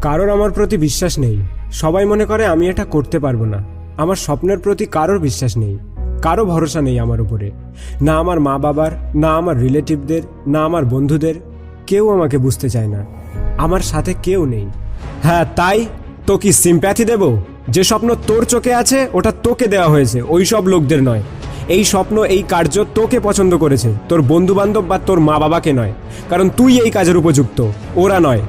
কারোর আমার প্রতি বিশ্বাস নেই। সবাই মনে করে আমি এটা করতে পারবো না। আমার স্বপ্নের প্রতি কারোর বিশ্বাস নেই, কারো ভরসা নেই আমার উপরে। না আমার মা বাবার, না আমার রিলেটিভদের, না আমার বন্ধুদের। কেউ আমাকে বুঝতে চায় না, আমার সাথে কেউ নেই। হ্যাঁ, তাই তো কি সিম্প্যাথি দেব? যে স্বপ্ন তোর চোখে আছে ওটা তোকে দেওয়া হয়েছে, ওই সব লোকদের নয়। এই স্বপ্ন, এই কার্য তোকে পছন্দ করেছে, তোর বন্ধু বান্ধব বা তোর মা বাবাকে নয়। কারণ তুই এই কাজের উপযুক্ত, ওরা নয়।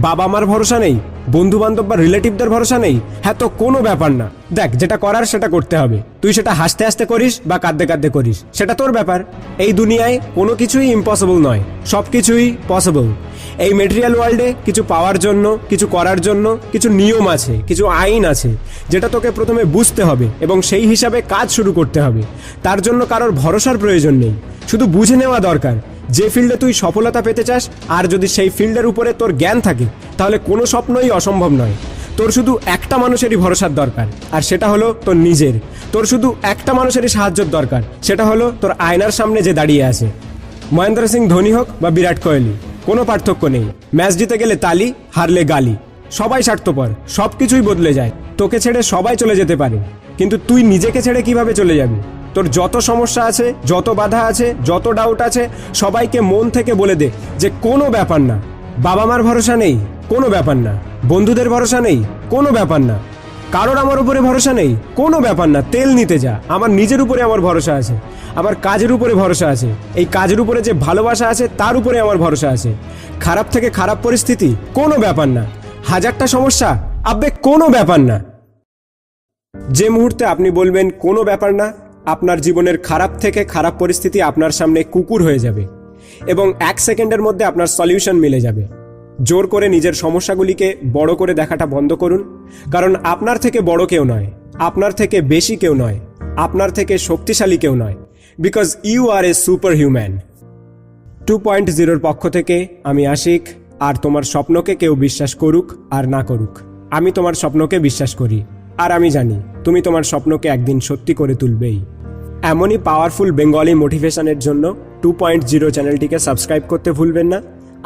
বাবা মার ভরসা নেই, বন্ধু বান্ধব বা রিলেটিভদের ভরসা নেই, হ্যাঁ তো কোনো ব্যাপার না। দেখ, যেটা করার সেটা করতে হবে। তুই সেটা হাসতে হাসতে করিস বা কাঁদতে কাঁদতে করিস, সেটা তোর ব্যাপার। এই দুনিয়ায় কোনো কিছুই ইম্পসিবল নয়, সব কিছুই পসিবল। এই মেটেরিয়াল ওয়ার্ল্ডে কিছু পাওয়ার জন্য, কিছু করার জন্য কিছু নিয়ম আছে, কিছু আইন আছে, যেটা তোকে প্রথমে বুঝতে হবে এবং সেই হিসাবে কাজ শুরু করতে হবে। তার জন্য কারোর ভরসার প্রয়োজন নেই, শুধু বুঝে নেওয়া দরকার যে ফিল্ডে তুই সফলতা পেতে চাস। আর যদি সেই ফিল্ডের উপরে তোর জ্ঞান থাকে, তাহলে কোনো স্বপ্নই অসম্ভব নয়। তোর শুধু একটা মানুষেরই ভরসার দরকার, আর সেটা হলো তোর নিজের। তোর শুধু একটা মানুষেরই সাহায্যের দরকার, সেটা হলো তোর আয়নার সামনে যে দাঁড়িয়ে আছে। মহেন্দ্র সিং ধোনি হোক বা বিরাট কোহলি, কোনো পার্থক্য নেই। ম্যাচ জিতে গেলে তালি, হারলে গালি। সবাই স্বার্থপর, সব কিছুই বদলে যায়। তোকে ছেড়ে সবাই চলে যেতে পারে, কিন্তু তুই নিজেকে ছেড়ে কিভাবে চলে যাবি? তোর যত সমস্যা আছে, যত বাধা আছে, যত ডাউট আছে, সবাইকে মন থেকে বলে দে যে কোনো ব্যাপার না। বাবা মার ভরসা নেই, কোনো ব্যাপার না। বন্ধুদের ভরসা নেই, কোনো ব্যাপার না। কারোর আমার উপরে ভরসা নেই, কোনো ব্যাপার না। তেল নিতে যা, আমার নিজের উপরে আমার ভরসা আছে, আমার কাজের উপরে ভরসা আছে। এই কাজের উপরে যে ভালোবাসা আছে তার উপরে আমার ভরসা আছে। খারাপ থেকে খারাপ পরিস্থিতি, কোনো ব্যাপার না। হাজারটা সমস্যা, আব্বে কোনো ব্যাপার না। যে মুহূর্তে আপনি বলবেন কোনো ব্যাপার না, আপনার জীবনের খারাপ থেকে খারাপ পরিস্থিতি আপনার সামনে কুকুর হয়ে যাবে এবং 1 সেকেন্ডের মধ্যে আপনার সলিউশন মিলে যাবে। জোর করে নিজের সমস্যাগুলিকে বড় করে দেখাটা বন্ধ করুন, কারণ আপনার থেকে বড় কেউ নয়, আপনার থেকে বেশি কেউ নয়, আপনার থেকে শক্তিশালী কেউ নয়। Because you are a super human. 2.0 পক্ষ থেকে আমি আশিক। আর তোমার স্বপ্নকে কেউ বিশ্বাস করুক আর না করুক, আমি তোমার স্বপ্নকে বিশ্বাস করি। আর আমি জানি তুমি তোমার স্বপ্নকে একদিন সত্যি করে তুলবেই। এমনই পাওয়ারফুল বেঙ্গলি মোটিভেশনের জন্য 2.0 চ্যানেলটিকে সাবস্ক্রাইব করতে ভুলবেন না।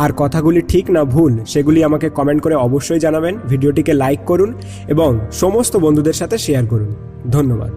আর কথাগুলি ঠিক না ভুল সেগুলি আমাকে কমেন্ট করে অবশ্যই জানাবেন। ভিডিওটিকে লাইক করুন এবং সমস্ত বন্ধুদের সাথে শেয়ার করুন। ধন্যবাদ।